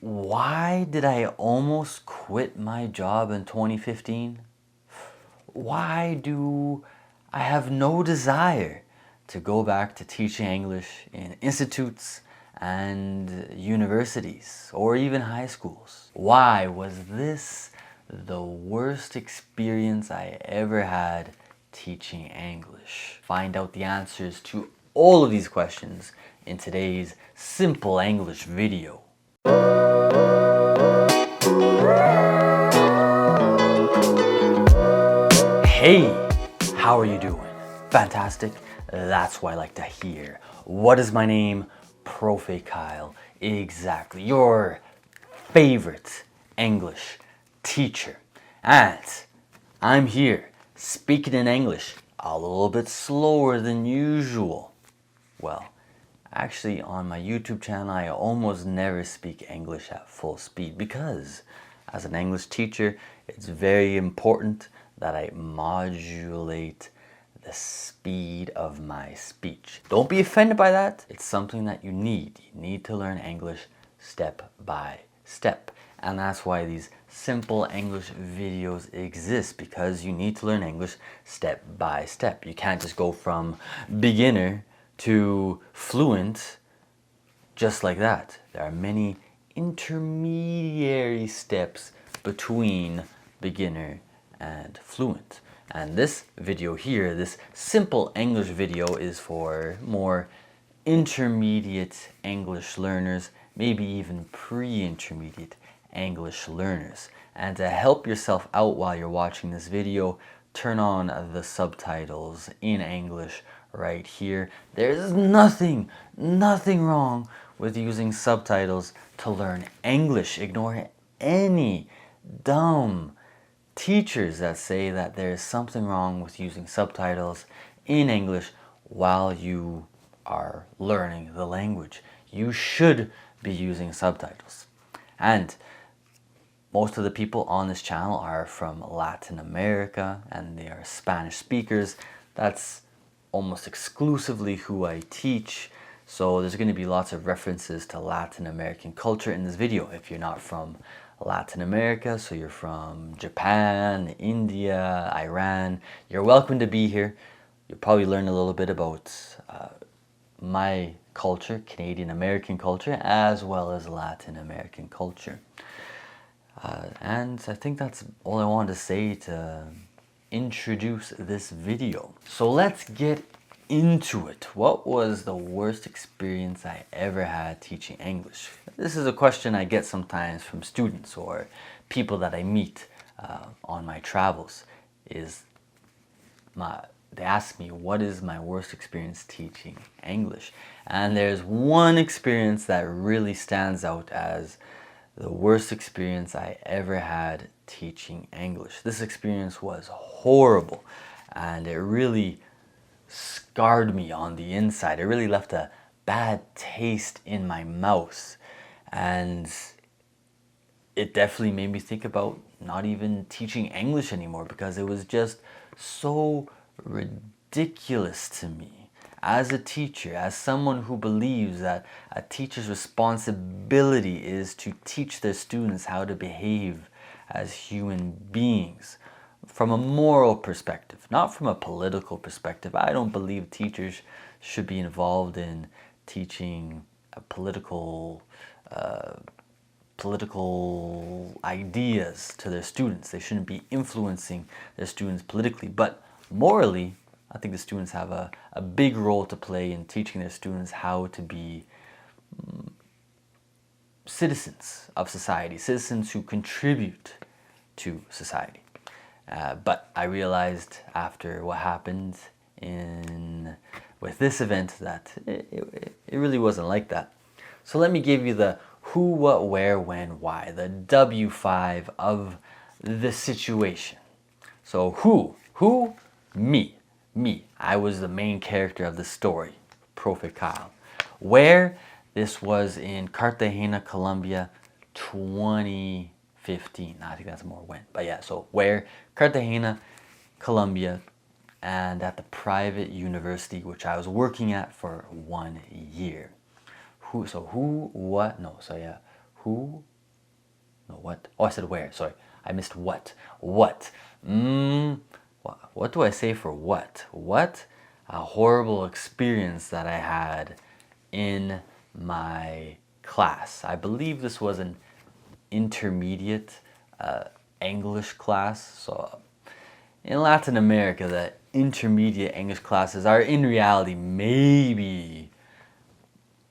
Why did I almost quit my job in 2015? Why do I have no desire to go back to teaching English in institutes and universities or even high schools? Why was this the worst experience I ever had teaching English? Find out the answers to all of these questions in today's simple English video. Hey, how are you doing? Fantastic? That's what I like to hear. What is my name? Profe Kyle. Exactly. Your favorite English teacher. And I'm here speaking in English a little bit slower than usual. Well, actually on my YouTube channel I almost never speak English at full speed because as an English teacher it's very important that I modulate the speed of my speech. Don't be offended by that. It's something that you need. You need to learn English step by step. And that's why these simple English videos exist, because you need to learn English step by step. You can't just go from beginner to fluent just like that. There are many intermediary steps between beginner and fluent. And this video here, this simple English video, is for more intermediate English learners, maybe even pre-intermediate English learners. And to help yourself out while you're watching this video, turn on the subtitles in English right here. There's nothing wrong with using subtitles to learn English. Ignore any dumb teachers that say that there's something wrong with using subtitles in English while you are learning the language. You should be using subtitles. And most of the people on this channel are from Latin America and they are Spanish speakers. That's almost exclusively who I teach. So there's going to be lots of references to Latin American culture in this video. If you're not from Latin America, so you're from Japan, India, Iran, you're welcome to be here. You'll probably learn a little bit about my culture, Canadian American culture, as well as Latin American culture. And I think that's all I wanted to say to introduce this video. So let's get into it. What was the worst experience I ever had teaching English? This is a question I get sometimes from students or people that I meet on my travels. They ask me, what is my worst experience teaching English? And there's one experience that really stands out as the worst experience I ever had teaching English. This experience was horrible and it really scarred me on the inside. It really left a bad taste in my mouth, and it definitely made me think about not even teaching English anymore because it was just so ridiculous to me. As a teacher, as someone who believes that a teacher's responsibility is to teach their students how to behave as human beings, from a moral perspective, not from a political perspective. I don't believe teachers should be involved in teaching political ideas to their students. They shouldn't be influencing their students politically. But morally, I think the students have a big role to play in teaching their students how to be citizens of society, citizens who contribute to society. But I realized after what happened with this event that it really wasn't like that. So let me give you the who, what, where, when, why, the W5 of the situation. So who? Me. I was the main character of the story, Profe Kyle. Where? This was in Cartagena, Colombia, 2015. I think that's more when. But yeah, so where? Cartagena, Colombia, and at the private university which I was working at for 1 year. Who, what? No, so yeah. Who? No, what? Oh, I said where. Sorry. I missed what. What? What do I say for what? What? A horrible experience that I had in my class. I believe this was an intermediate English class. So in Latin America, the intermediate English classes are in reality maybe,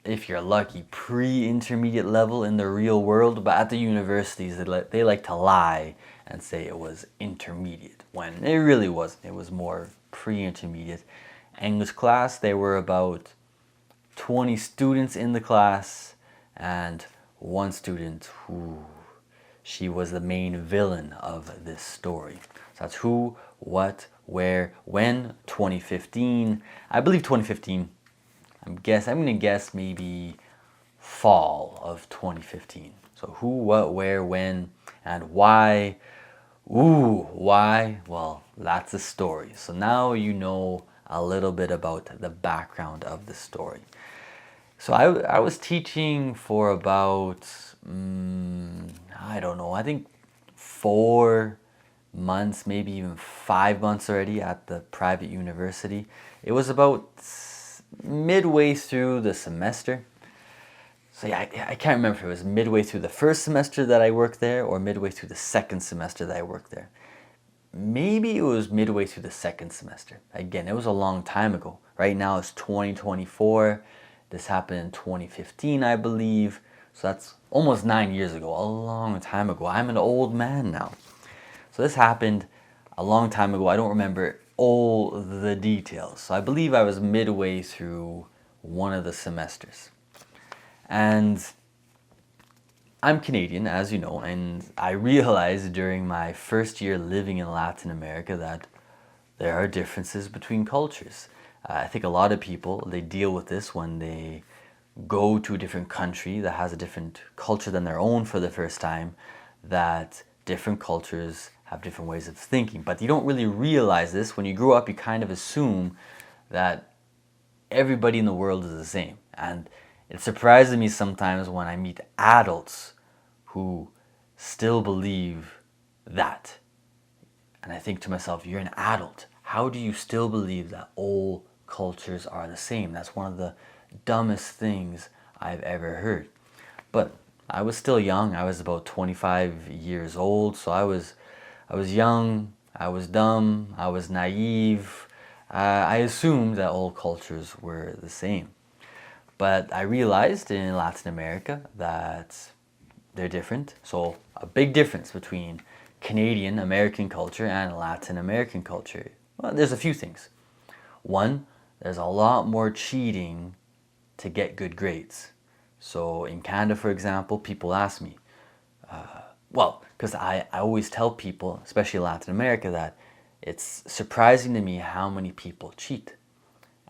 if you're lucky, pre-intermediate level in the real world, but at the universities they like to lie and say it was intermediate when it really wasn't. It was more pre-intermediate English class. There were about 20 students in the class and one student who, she was the main villain of this story. So that's who, what, where, when, 2015. I believe 2015. I'm gonna guess maybe fall of 2015. So who, what, where, when, and why. Ooh, why? Well, that's the story. So now you know a little bit about the background of the story. So I was teaching for about, I don't know, I think 4 months, maybe even 5 months already at the private university. It was about midway through the semester. So yeah, I can't remember if it was midway through the first semester that I worked there or midway through the second semester that I worked there. Maybe it was midway through the second semester. Again, it was a long time ago. Right now it's 2024. This happened in 2015, I believe. So that's almost 9 years ago, a long time ago. I'm an old man now. So this happened a long time ago. I don't remember all the details. So I believe I was midway through one of the semesters. And I'm Canadian, as you know, and I realized during my first year living in Latin America that there are differences between cultures. I think a lot of people, they deal with this when they go to a different country that has a different culture than their own for the first time, that different cultures have different ways of thinking. But you don't really realize this. When you grow up, you kind of assume that everybody in the world is the same. And it surprises me sometimes when I meet adults who still believe that. And I think to myself, you're an adult. How do you still believe that all cultures are the same? That's one of the dumbest things I've ever heard. But I was still young. I was about 25 years old. So I was young, I was dumb, I was naive. I assumed that all cultures were the same. But I realized in Latin America that they're different. So a big difference between Canadian American culture and Latin American culture. Well, there's a few things. One, there's a lot more cheating to get good grades. So in Canada, for example, people ask me, because I always tell people, especially Latin America, that it's surprising to me how many people cheat.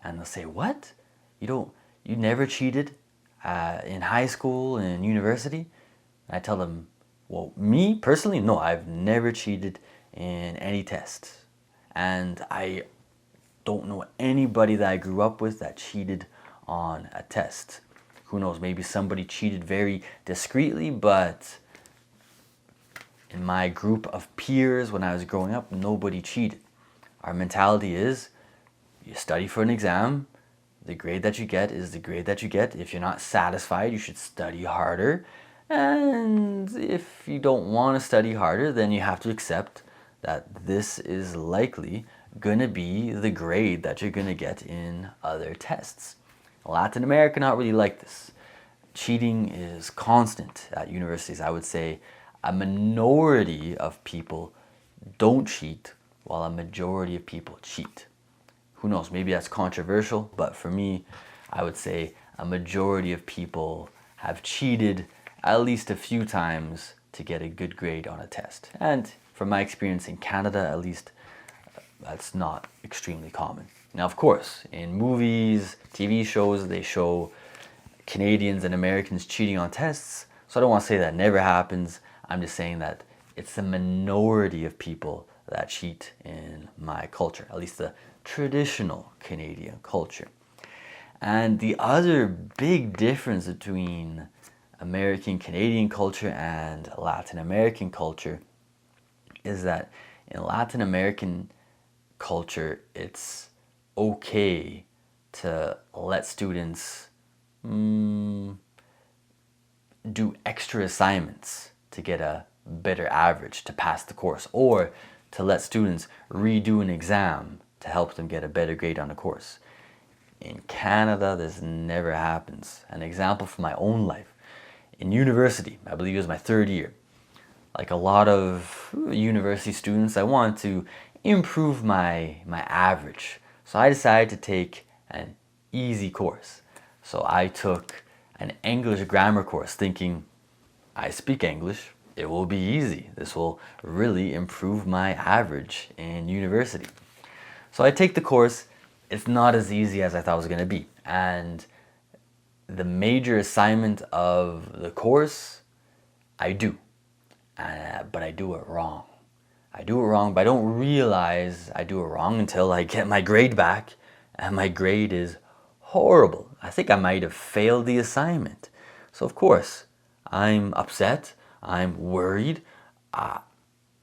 And they'll say, what? You never cheated in high school and university? And I tell them, well, me personally, no, I've never cheated in any test. And I don't know anybody that I grew up with that cheated on a test. Who knows, maybe somebody cheated very discreetly, but in my group of peers when I was growing up, nobody cheated. Our mentality is, you study for an exam, the grade that you get is the grade that you get. If you're not satisfied, you should study harder. And if you don't want to study harder, then you have to accept that this is likely going to be the grade that you're going to get in other tests. Latin America, not really like this. Cheating is constant at universities. I would say a minority of people don't cheat, while a majority of people cheat. Who knows, maybe that's controversial, but for me, I would say a majority of people have cheated at least a few times to get a good grade on a test. And from my experience in Canada, at least, that's not extremely common. Now, of course, in movies, TV shows, they show Canadians and Americans cheating on tests. So I don't want to say that never happens. I'm just saying that it's the minority of people that cheat in my culture, at least the traditional Canadian culture. And the other big difference between American Canadian culture and Latin American culture is that in Latin American culture, it's okay to let students do extra assignments to get a better average to pass the course, or to let students redo an exam to help them get a better grade on a course. In Canada, this never happens. An example from my own life. In university, I believe it was my third year, like a lot of university students, I wanted to improve my average. So I decided to take an easy course. So I took an English grammar course thinking, I speak English, it will be easy. This will really improve my average in university. So I take the course, it's not as easy as I thought it was going to be. And the major assignment of the course, I do. But I do it wrong. I do it wrong, but I don't realize I do it wrong until I get my grade back, and my grade is horrible. I think I might have failed the assignment. So of course, I'm upset, I'm worried.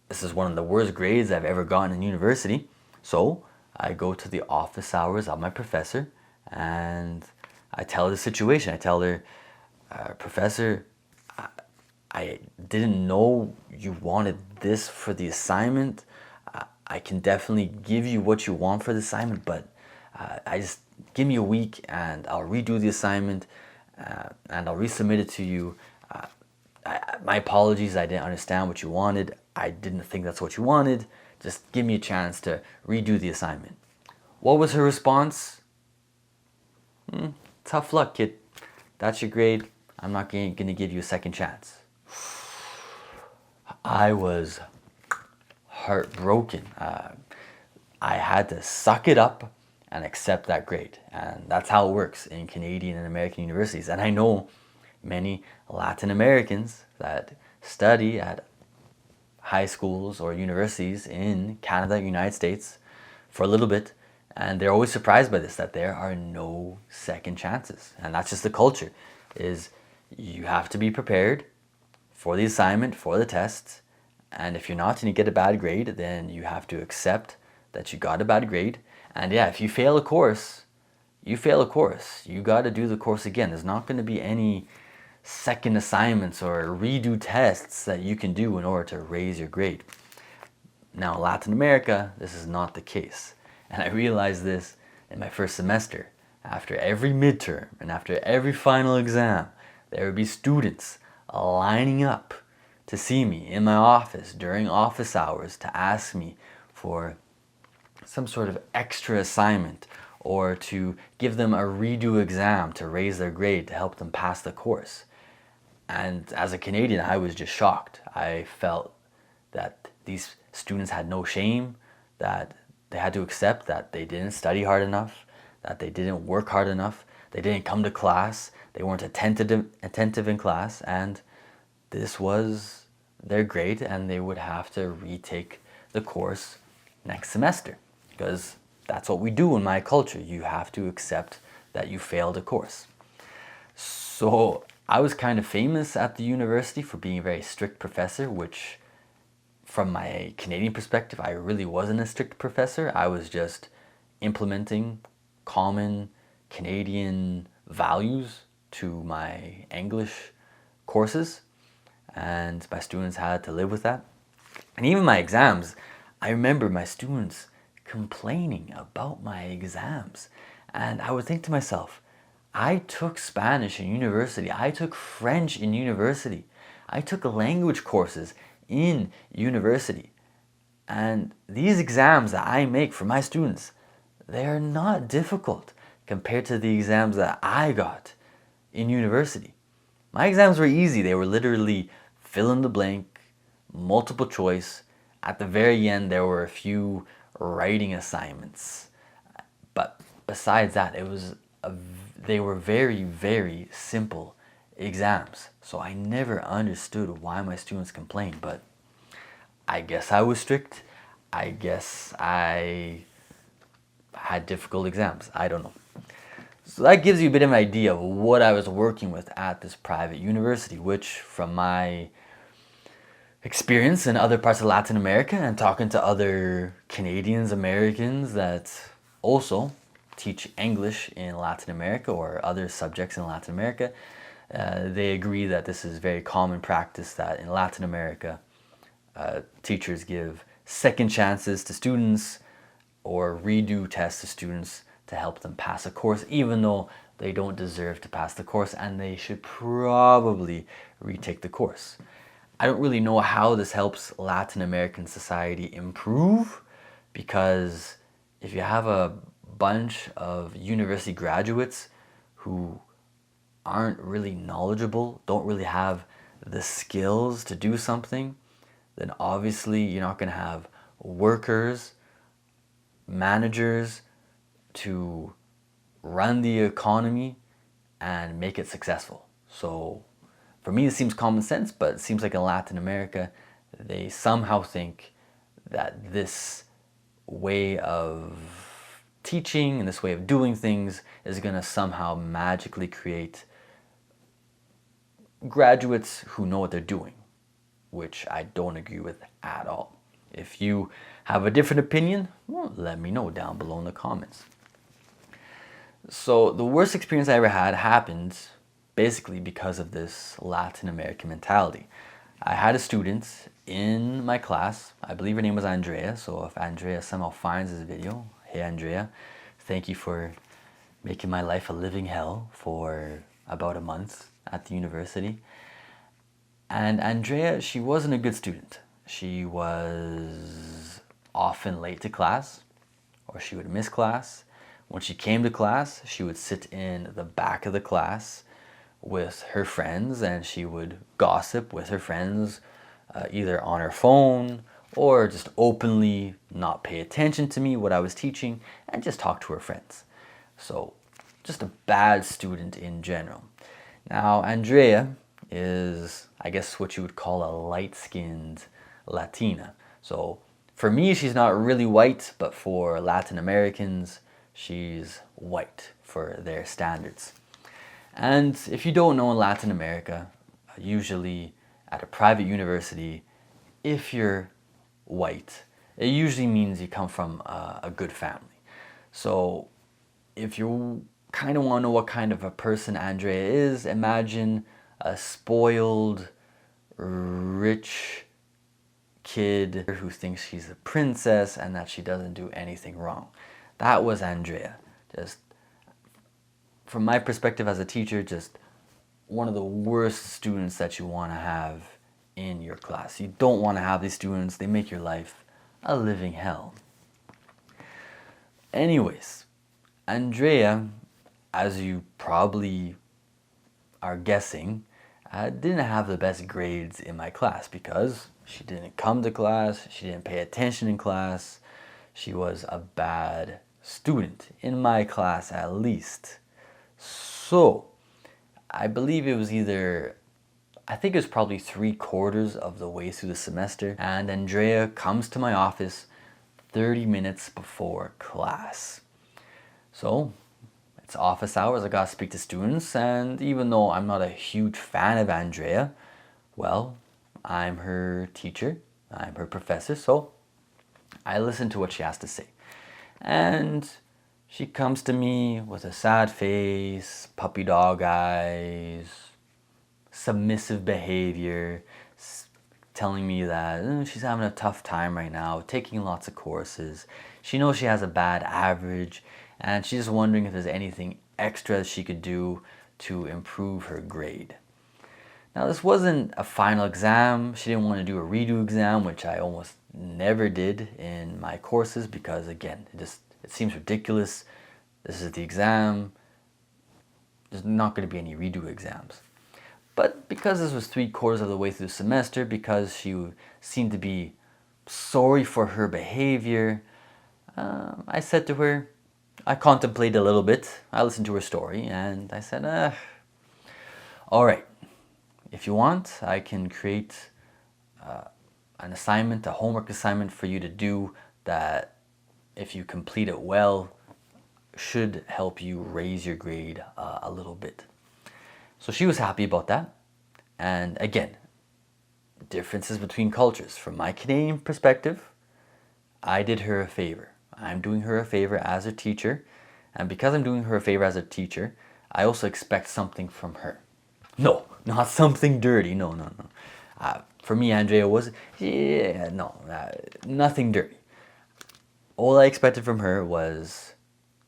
This is one of the worst grades I've ever gotten in university. So I go to the office hours of my professor, and I tell her the situation. I tell her, Professor, I didn't know you wanted this for the assignment. I can definitely give you what you want for the assignment, but I just give me a week and I'll redo the assignment and I'll resubmit it to you. My apologies, I didn't understand what you wanted. I didn't think that's what you wanted. Just give me a chance to redo the assignment. What was her response? Tough luck, kid. That's your grade. I'm not going to give you a second chance. I was heartbroken. I had to suck it up and accept that grade. And that's how it works in Canadian and American universities. And I know many Latin Americans that study at high schools or universities in Canada, United States for a little bit. And they're always surprised by this, that there are no second chances. And that's just the culture, is you have to be prepared for the assignment, for the test, and if you're not and you get a bad grade, then you have to accept that you got a bad grade. And yeah, if you fail a course, you fail a course. You got to do the course again. There's not going to be any second assignments or redo tests that you can do in order to raise your grade. Now, in Latin America, this is not the case. And I realized this in my first semester. After every midterm and after every final exam, there would be students lining up to see me in my office during office hours to ask me for some sort of extra assignment or to give them a redo exam to raise their grade to help them pass the course. And as a Canadian, I was just shocked. I felt that these students had no shame, that they had to accept that they didn't study hard enough, that they didn't work hard enough, they didn't come to class, they weren't attentive in class, and this was their grade, and they would have to retake the course next semester, because that's what we do in my culture. You have to accept that you failed a course. So I was kind of famous at the university for being a very strict professor, which from my Canadian perspective, I really wasn't a strict professor. I was just implementing common Canadian values to my English courses, and my students had to live with that. And even my exams, I remember my students complaining about my exams. And I would think to myself, I took Spanish in university, I took French in university, I took language courses in university. And these exams that I make for my students, they're not difficult compared to the exams that I got in university. My exams were easy. They were literally fill in the blank, multiple choice. At the very end, there were a few writing assignments. But besides that, they were very, very simple exams. So I never understood why my students complained, but I guess I was strict. I guess I had difficult exams. I don't know. So that gives you a bit of an idea of what I was working with at this private university, which from my experience in other parts of Latin America and talking to other Canadians, Americans that also teach English in Latin America or other subjects in Latin America, they agree that this is very common practice, that in Latin America, teachers give second chances to students or redo tests to students to help them pass a course, even though they don't deserve to pass the course and they should probably retake the course. I don't really know how this helps Latin American society improve, because if you have a bunch of university graduates who aren't really knowledgeable, don't really have the skills to do something, then obviously you're not going to have workers, managers to run the economy and make it successful. So for me, it seems common sense, but it seems like in Latin America, they somehow think that this way of teaching and this way of doing things is going to somehow magically create graduates who know what they're doing, which I don't agree with at all. If you have a different opinion, well, let me know down below in the comments. So the worst experience I ever had happened basically because of this Latin American mentality. I had a student in my class, I believe her name was Andrea, so if Andrea somehow finds this video, hey Andrea, thank you for making my life a living hell for about a month at the university. And Andrea, she wasn't a good student. She was often late to class, or she would miss class. When she came to class, she would sit in the back of the class with her friends, and she would gossip with her friends, either on her phone or just openly not pay attention to me, what I was teaching, and just talk to her friends. So just a bad student in general. Now, Andrea is, I guess, what you would call a light-skinned Latina. So for me, she's not really white, but for Latin Americans, she's white for their standards. And if you don't know, in Latin America, usually at a private university, if you're white, it usually means you come from a good family. So if you kind of want to know what kind of a person Andrea is, imagine a spoiled, rich kid who thinks she's a princess and that she doesn't do anything wrong. That was Andrea. Just from my perspective as a teacher, just one of the worst students that you want to have in your class. You don't want to have these students. They make your life a living hell. Anyways, Andrea, as you probably are guessing, didn't have the best grades in my class because she didn't come to class, she didn't pay attention in class, she was a bad student, in my class at least. So, I believe it was I think it was probably 3/4 of the way through the semester, and Andrea comes to my office 30 minutes before class. So, it's office hours, I gotta speak to students, and even though I'm not a huge fan of Andrea, well, I'm her teacher, I'm her professor, so I listen to what she has to say. And she comes to me with a sad face, puppy dog eyes, submissive behavior, telling me that she's having a tough time right now, taking lots of courses. She knows she has a bad average, and she's just wondering if there's anything extra she could do to improve her grade. Now, this wasn't a final exam. She didn't want to do a redo exam, which I almost never did in my courses because, again, it seems ridiculous. This is the exam. There's not going to be any redo exams. But because this was 3/4 of the way through the semester, because she seemed to be sorry for her behavior, I said to her, I contemplated a little bit. I listened to her story and I said, all right, if you want, I can create an assignment, a homework assignment for you to do that if you complete it well, should help you raise your grade a little bit. So she was happy about that. And again, differences between cultures. From my Canadian perspective, I did her a favor. I'm doing her a favor as a teacher. And because I'm doing her a favor as a teacher, I also expect something from her. No, not something dirty. No. For me, Andrea was, nothing dirty. All I expected from her was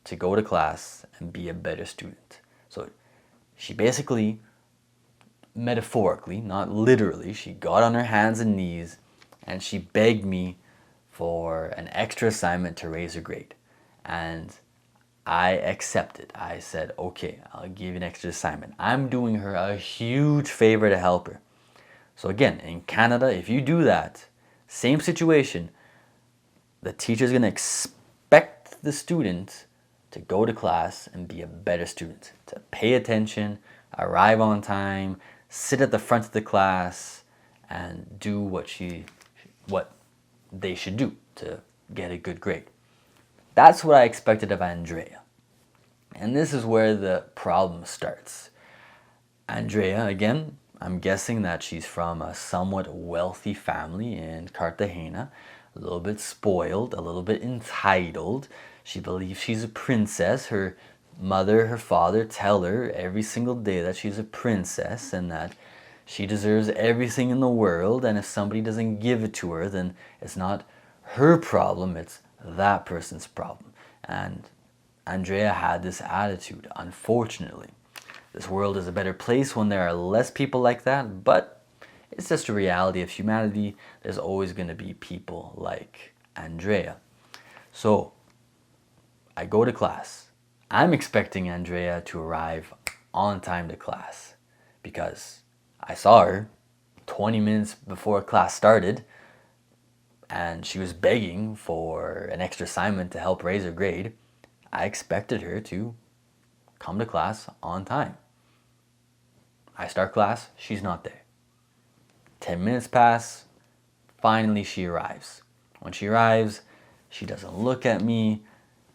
to go to class and be a better student. So she basically, metaphorically, not literally, she got on her hands and knees and she begged me for an extra assignment to raise her grade. And I accepted. I said, okay, I'll give you an extra assignment. I'm doing her a huge favor to help her. So again, in Canada, if you do that, same situation, the teacher's going to expect the student to go to class and be a better student, to pay attention, arrive on time, sit at the front of the class, and do what they should do to get a good grade. That's what I expected of Andrea. And this is where the problem starts. Andrea, again, I'm guessing that she's from a somewhat wealthy family in Cartagena, a little bit spoiled, a little bit entitled. She believes she's a princess. Her mother, her father tell her every single day that she's a princess and that she deserves everything in the world, and if somebody doesn't give it to her, then it's not her problem, it's that person's problem. And Andrea had this attitude, unfortunately. This world is a better place when there are less people like that, but it's just a reality of humanity. There's always going to be people like Andrea. So I go to class. I'm expecting Andrea to arrive on time to class because I saw her 20 minutes before class started and she was begging for an extra assignment to help raise her grade. I expected her to come to class on time. I start class, she's not there. 10 minutes pass, finally she arrives. When she arrives, she doesn't look at me.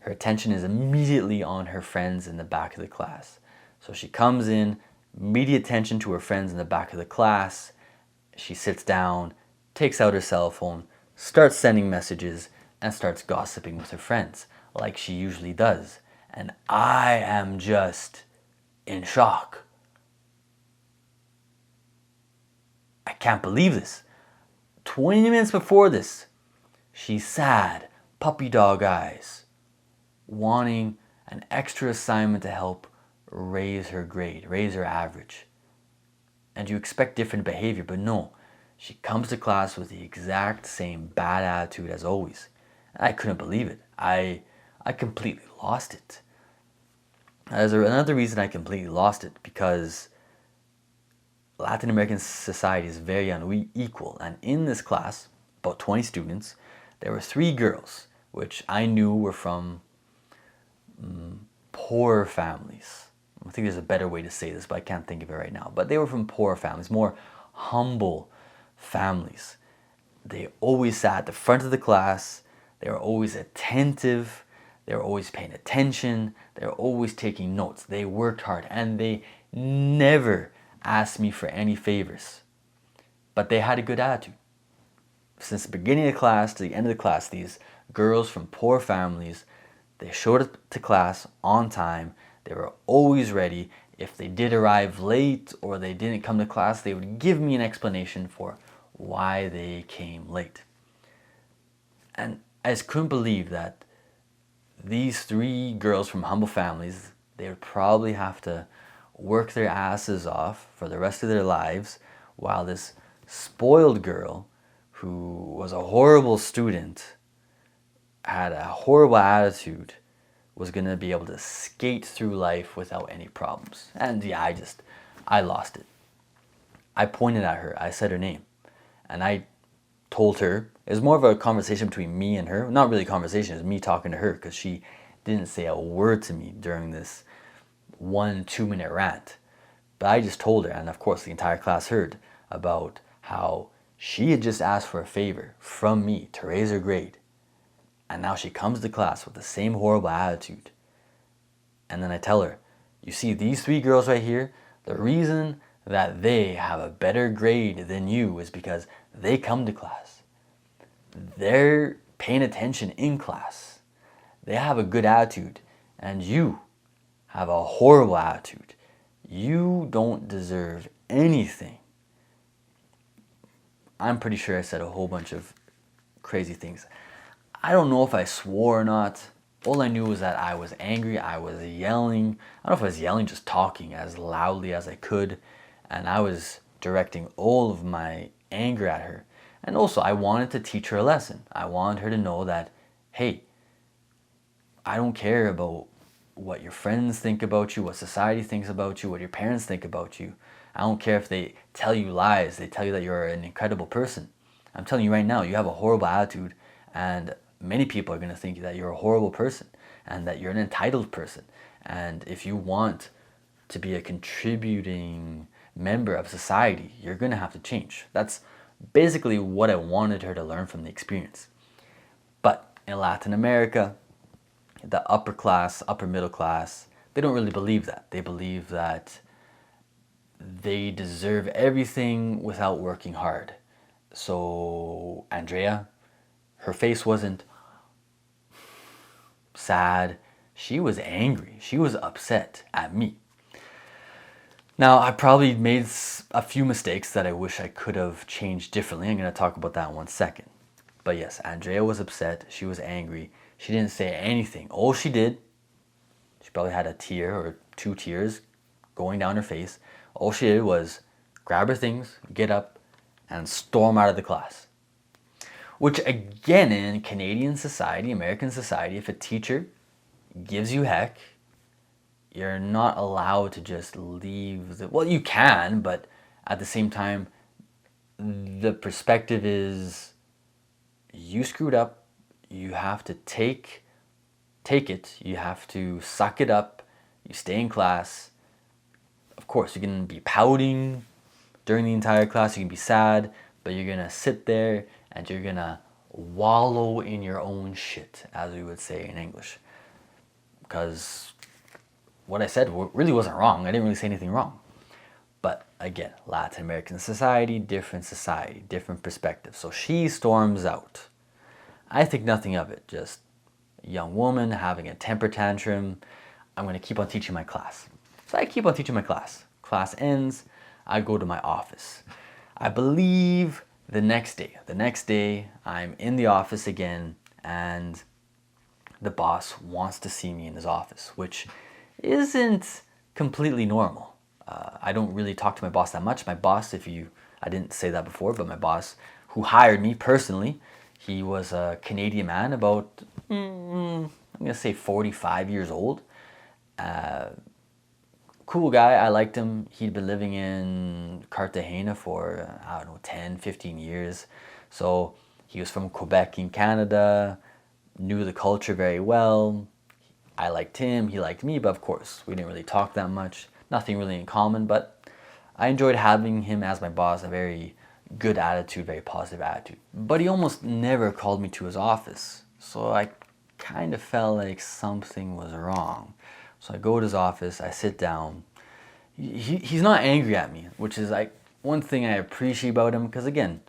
Her attention is immediately on her friends in the back of the class. So she comes in, immediate attention to her friends in the back of the class. She sits down, takes out her cell phone, starts sending messages, and starts gossiping with her friends, like she usually does. And I am just in shock. I can't believe this. 20 minutes before this, she's sad, puppy dog eyes, wanting an extra assignment to help raise her grade, raise her average. And you expect different behavior, but no. She comes to class with the exact same bad attitude as always. And I couldn't believe it. I completely lost it. There's another reason I completely lost it, because Latin American society is very unequal. And in this class, about 20 students, there were 3 girls, which I knew were from poor families. I think there's a better way to say this, but I can't think of it right now. But they were from poor families, more humble families. They always sat at the front of the class. They were always attentive. They were always paying attention. They were always taking notes. They worked hard, and they never asked me for any favors. But they had a good attitude. Since the beginning of the class to the end of the class, these girls from poor families, they showed up to class on time. They were always ready. If they did arrive late or they didn't come to class, they would give me an explanation for why they came late. And I just couldn't believe that these 3 girls from humble families, they would probably have to work their asses off for the rest of their lives, while this spoiled girl, who was a horrible student, had a horrible attitude, was going to be able to skate through life without any problems. And yeah, I lost it. I pointed at her, I said her name, and I told her, it was more of a conversation between me and her, not really a conversation, it was me talking to her, because she didn't say a word to me during this 1-2 minute rant. But I just told her, and of course the entire class heard, about how she had just asked for a favor from me to raise her grade. And now she comes to class with the same horrible attitude. And then I tell her, you see these 3 girls right here, the reason that they have a better grade than you is because they come to class. They're paying attention in class. They have a good attitude, and you have a horrible attitude. You don't deserve anything. I'm pretty sure I said a whole bunch of crazy things. I don't know if I swore or not. All I knew was that I was angry. I was yelling. I don't know if I was yelling, just talking as loudly as I could. And I was directing all of my anger at her. And also, I wanted to teach her a lesson. I wanted her to know that, hey, I don't care about what your friends think about you, what society thinks about you, what your parents think about you. I don't care if they tell you lies, they tell you that you're an incredible person. I'm telling you right now, you have a horrible attitude, and many people are going to think that you're a horrible person and that you're an entitled person. And if you want to be a contributing member of society, you're going to have to change. That's basically what I wanted her to learn from the experience. But in Latin America, the upper class, upper middle class, they don't really believe that. They believe that they deserve everything without working hard. So Andrea, her face wasn't sad. She was angry. She was upset at me. Now, I probably made a few mistakes that I wish I could have changed differently. I'm going to talk about that in 1 second. But yes, Andrea was upset. She was angry. She didn't say anything. All she did, she probably had a tear or 2 tears going down her face. All she did was grab her things, get up, and storm out of the class. Which again, in Canadian society, American society, if a teacher gives you heck, you're not allowed to just leave well, you can, but at the same time, the perspective is you screwed up. You have to take it. You have to suck it up. You stay in class. Of course, you can be pouting during the entire class. You can be sad, but you're going to sit there and you're going to wallow in your own shit, as we would say in English. Because what I said really wasn't wrong. I didn't really say anything wrong. But again, Latin American society, different perspective. So she storms out. I think nothing of it, just a young woman having a temper tantrum. I'm going to keep on teaching my class. So I keep on teaching my class. Class ends, I go to my office. I believe the next day, I'm in the office again, and the boss wants to see me in his office, which isn't completely normal. I don't really talk to my boss that much. My boss, I didn't say that before, but my boss who hired me personally, he was a Canadian man, about, I'm going to say 45 years old. Cool guy, I liked him. He'd been living in Cartagena for, 10, 15 years. So he was from Quebec in Canada, knew the culture very well. I liked him, he liked me, but of course, we didn't really talk that much. Nothing really in common, but I enjoyed having him as my boss, a very good attitude, very positive attitude. But he almost never called me to his office. So I kind of felt like something was wrong. So I go to his office, I sit down. He's not angry at me, which is like one thing I appreciate about him, because again,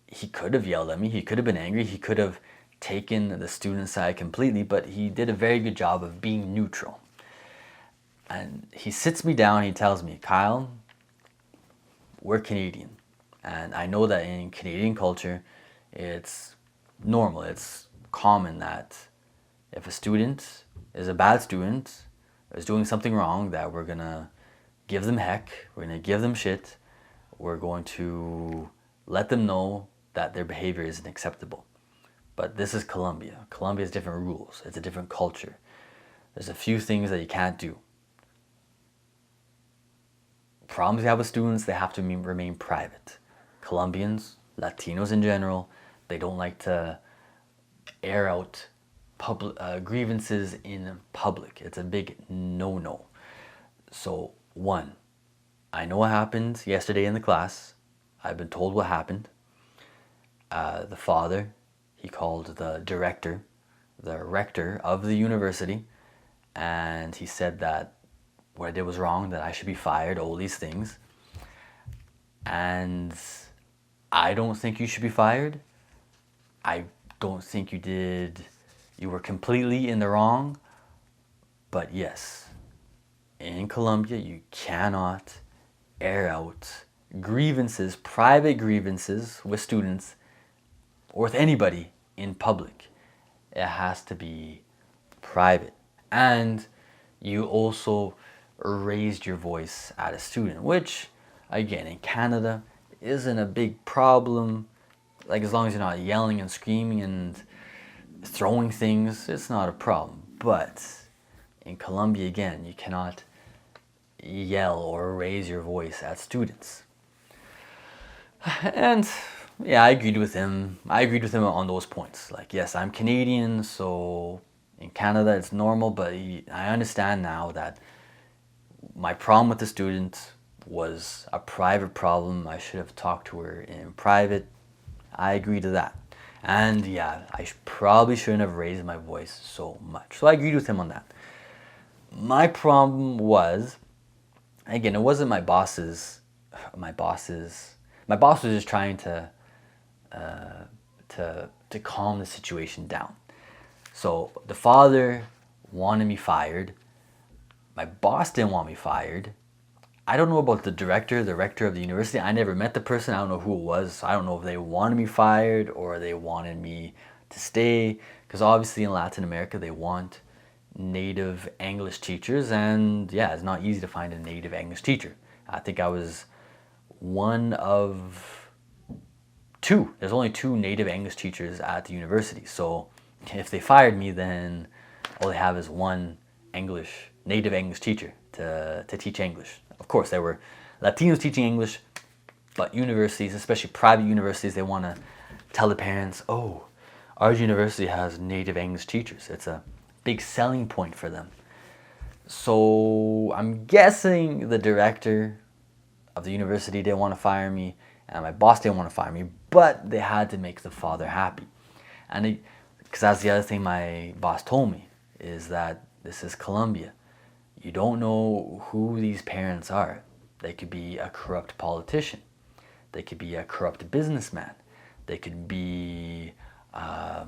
he could have yelled at me, he could have been angry, he could have taken the student side completely, but he did a very good job of being neutral. And he sits me down, he tells me, Kyle, we're Canadian. And I know that in Canadian culture, it's normal, it's common that if a student is a bad student, is doing something wrong, that we're gonna give them heck, we're gonna give them shit, we're going to let them know that their behavior isn't acceptable. But this is Colombia. Colombia has different rules, it's a different culture. There's a few things that you can't do. Problems you have with students, they have to remain private. Colombians, Latinos in general, they don't like to air out grievances in public. It's a big no-no. So 1, I know what happened yesterday in the class. I've been told what happened. The father, he called the director, the rector of the university, and he said that what I did was wrong, that I should be fired, all these things. And I don't think you should be fired. I don't think you were completely in the wrong. But yes, in Colombia, you cannot air out grievances, private grievances with students or with anybody in public. It has to be private. And you also raised your voice at a student, which, again, in Canada isn't a big problem. Like, as long as you're not yelling and screaming and throwing things, it's not a problem. But in Colombia, again, you cannot yell or raise your voice at students. And yeah, I agreed with him. I agreed with him on those points. Like, yes, I'm Canadian, so in Canada it's normal, but I understand now that my problem with the student was a private problem. I should have talked to her in private. I agree to that. And yeah, I probably shouldn't have raised my voice so much. So I agreed with him on that. My problem was, again, it wasn't my boss's. My boss was just trying to calm the situation down. So the father wanted me fired. My boss didn't want me fired. I don't know about the rector of the university. I never met the person. I don't know who it was. I don't know if they wanted me fired or they wanted me to stay. Because obviously in Latin America, they want native English teachers. And yeah, it's not easy to find a native English teacher. I think I was one of two. There's only two native English teachers at the university. So if they fired me, then all they have is one native English teacher to teach English. Of course, there were Latinos teaching English, but universities, especially private universities, they want to tell the parents, oh, our university has native English teachers. It's a big selling point for them. So I'm guessing the director of the university didn't want to fire me, and my boss didn't want to fire me, but they had to make the father happy. And because that's the other thing my boss told me, is that this is Colombia. You don't know who these parents are. They could be a corrupt politician. They could be a corrupt businessman. They could be a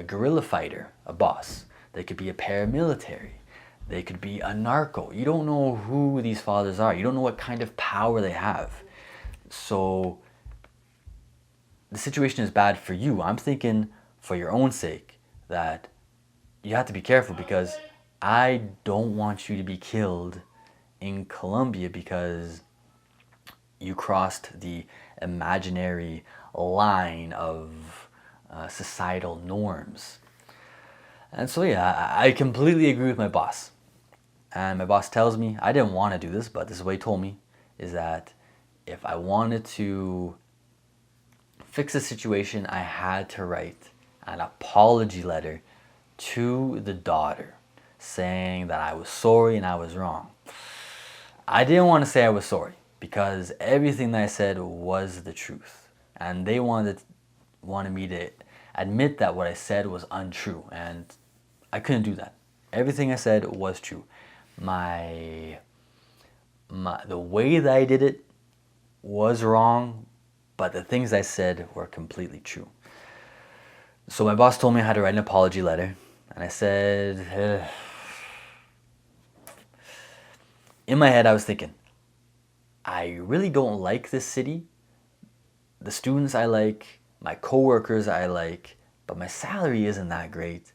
guerrilla fighter, a boss. They could be a paramilitary. They could be a narco. You don't know who these fathers are. You don't know what kind of power they have. So the situation is bad for you. I'm thinking for your own sake that you have to be careful, because I don't want you to be killed in Colombia because you crossed the imaginary line of societal norms. And so yeah, I completely agree with my boss. And my boss tells me, I didn't want to do this, but this is what he told me, is that if I wanted to fix the situation, I had to write an apology letter to the daughter saying that I was sorry and I was wrong. I didn't want to say I was sorry because everything that I said was the truth. And they wanted me to admit that what I said was untrue, and I couldn't do that. Everything I said was true. The way that I did it was wrong, but the things I said were completely true. So my boss told me I had to write an apology letter, and I said, in my head I was thinking, I really don't like this city. The students I like, my coworkers I like, but my salary isn't that great.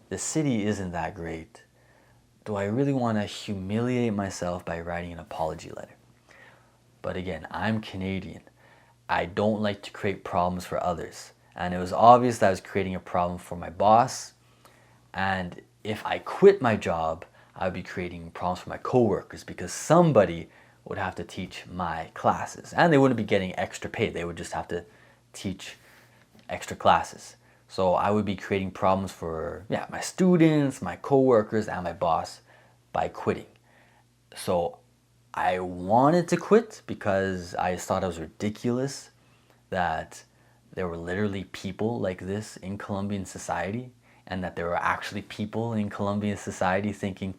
The city isn't that great. Do I really want to humiliate myself by writing an apology letter? But again, I'm Canadian. I don't like to create problems for others. And it was obvious that I was creating a problem for my boss. And if I quit my job, I would be creating problems for my coworkers, because somebody would have to teach my classes. And they wouldn't be getting extra pay. They would just have to teach extra classes. So I would be creating problems for my students, my coworkers, and my boss by quitting. So I wanted to quit because I thought it was ridiculous that there were literally people like this in Colombian society. and that there were actually people in Colombian society thinking,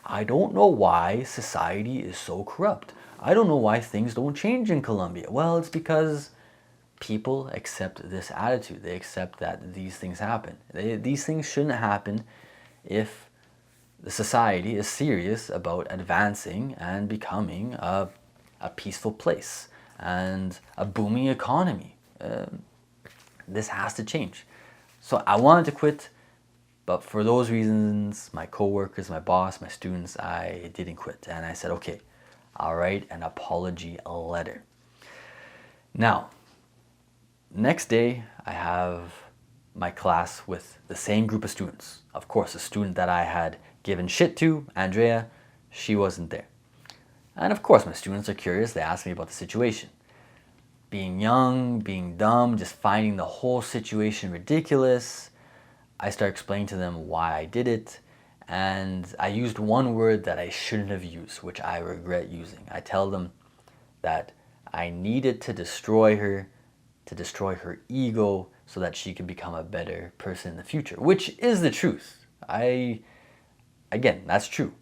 I don't know why society is so corrupt. I don't know why things don't change in Colombia. Well, it's because people accept this attitude. They accept that these things happen. These things shouldn't happen if the society is serious about advancing and becoming a peaceful place and a booming economy. This has to change. So I wanted to quit, but for those reasons, my coworkers, my boss, my students, I didn't quit. And I said, okay, I'll write an apology letter. Now, next day, I have my class with the same group of students. Of course, the student that I had given shit to, Andrea, she wasn't there. And of course, my students are curious. They ask me about the situation. Being young, being dumb, just finding the whole situation ridiculous, I start explaining to them why I did it. And I used one word that I shouldn't have used, which I regret using. I tell them that I needed to destroy her ego so that she could become a better person in the future, which is the truth. Again, that's true.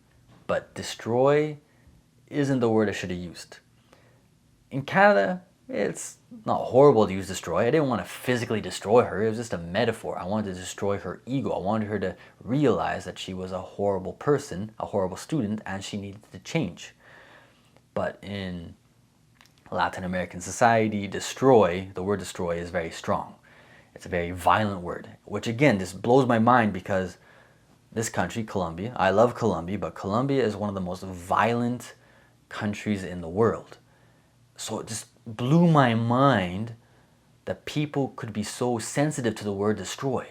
But destroy isn't the word I should have used. In Canada, it's not horrible to use destroy. I didn't want to physically destroy her. It was just a metaphor. I wanted to destroy her ego. I wanted her to realize that she was a horrible person, a horrible student, and she needed to change. But in Latin American society, the word destroy is very strong. It's a very violent word, which again, just blows my mind because this country, Colombia, I love Colombia, but Colombia is one of the most violent countries in the world. So it just blew my mind that people could be so sensitive to the word destroy.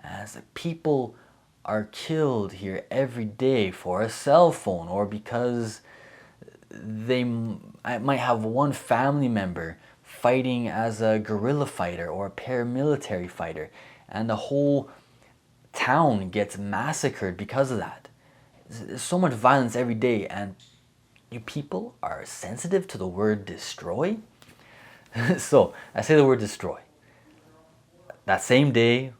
As people are killed here every day for a cell phone, or because I might have one family member fighting as a guerrilla fighter or a paramilitary fighter, and the whole town gets massacred because of that. There's so much violence every day, and you people are sensitive to the word destroy? So I say the word destroy. That same day,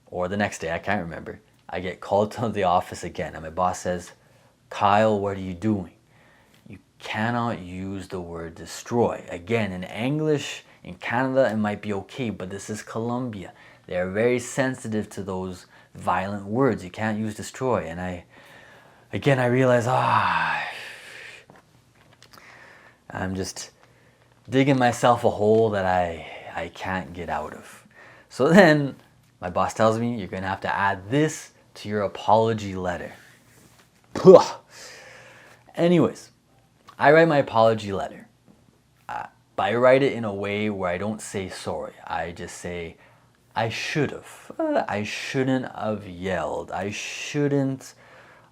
or the next day, I can't remember, I get called to the office again, and my boss says, Kyle, what are you doing? You cannot use the word destroy. Again, in English, in Canada, it might be okay, but this is Colombia. They are very sensitive to those violent words. You can't use destroy. And I realize, I'm just digging myself a hole that I can't get out of. So then my boss tells me, you're going to have to add this to your apology letter. Anyways, I write my apology letter. But I write it in a way where I don't say sorry. I just say, I should have. I shouldn't have yelled. I shouldn't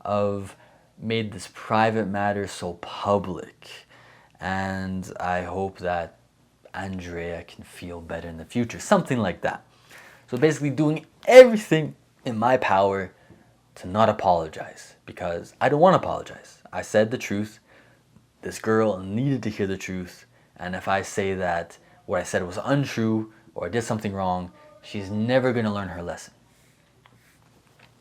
have made this private matter so public. And I hope that Andrea can feel better in the future. Something like that. So basically doing everything in my power to not apologize, because I don't want to apologize. I said the truth. This girl needed to hear the truth. And if I say that what I said was untrue or I did something wrong, she's never going to learn her lesson.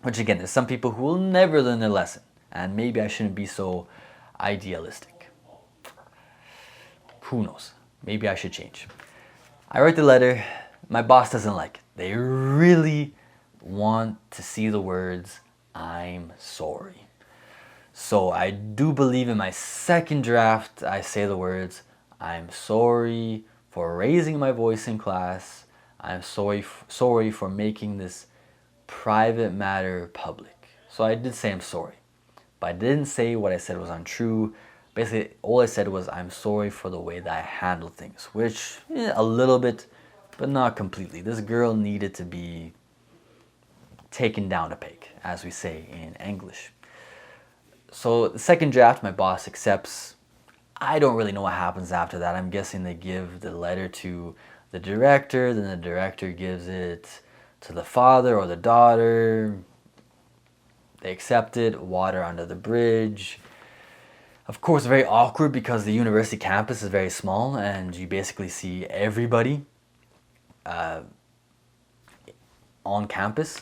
Which again, there's some people who will never learn their lesson. And maybe I shouldn't be so idealistic. Who knows? Maybe I should change. I write the letter. My boss doesn't like it. They really want to see the words, I'm sorry. So I do believe in my second draft, I say the words, I'm sorry for raising my voice in class. I'm sorry for making this private matter public. So I did say I'm sorry. But I didn't say what I said was untrue. Basically, all I said was I'm sorry for the way that I handled things. Which, a little bit, but not completely. This girl needed to be taken down a peg, as we say in English. So the second draft, my boss accepts. I don't really know what happens after that. I'm guessing they give the letter to the director, then the director gives it to the father or the daughter. They accept it, water under the bridge. Of course, very awkward because the university campus is very small and you basically see everybody on campus.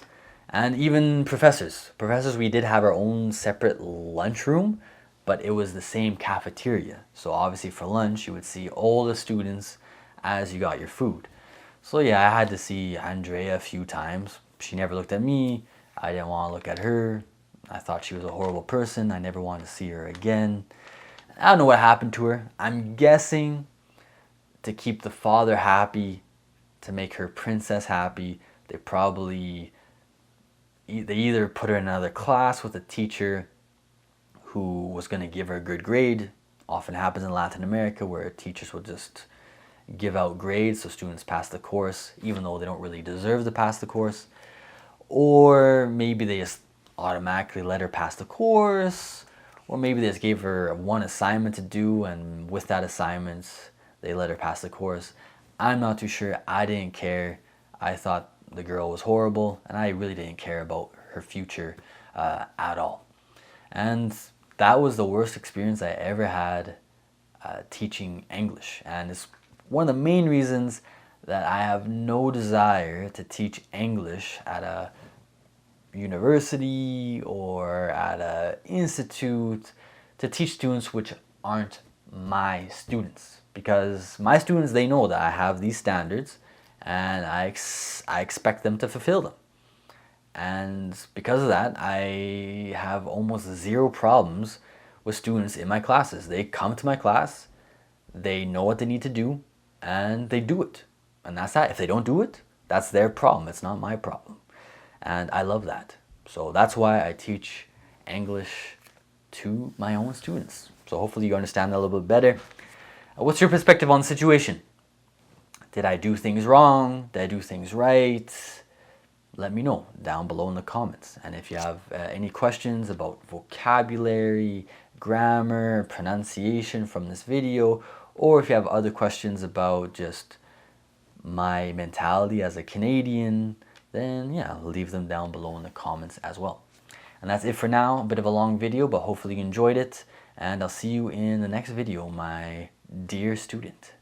And even professors. Professors, we did have our own separate lunchroom, but it was the same cafeteria. So obviously for lunch, you would see all the students as you got your food. So yeah, I had to see Andrea a few times. She never looked at me. I didn't want to look at her. I thought she was a horrible person. I never wanted to see her again. I don't know what happened to her. I'm guessing to keep the father happy, to make her princess happy, they either put her in another class with a teacher who was going to give her a good grade. Often happens in Latin America where teachers will just give out grades so students pass the course even though they don't really deserve to pass the course. Or maybe they just automatically let her pass the course. Or maybe they just gave her one assignment to do, and with that assignment they let her pass the course. I'm not too sure. I didn't care. I thought the girl was horrible, and I really didn't care about her future at all. And that was the worst experience I ever had teaching English. And it's one of the main reasons that I have no desire to teach English at a university or at an institute, to teach students which aren't my students. Because my students, they know that I have these standards and I expect them to fulfill them. And because of that, I have almost zero problems with students in my classes. They come to my class, they know what they need to do, and they do it. And that's that. If they don't do it, that's their problem. It's not my problem. And I love that. So that's why I teach English to my own students. So hopefully you understand that a little bit better. What's your perspective on the situation? Did I do things wrong? Did I do things right? Let me know down below in the comments. And if you have any questions about vocabulary, grammar, pronunciation from this video, or if you have other questions about just my mentality as a Canadian, then yeah, leave them down below in the comments as well. And that's it for now. A bit of a long video, but hopefully you enjoyed it. And I'll see you in the next video, my dear student.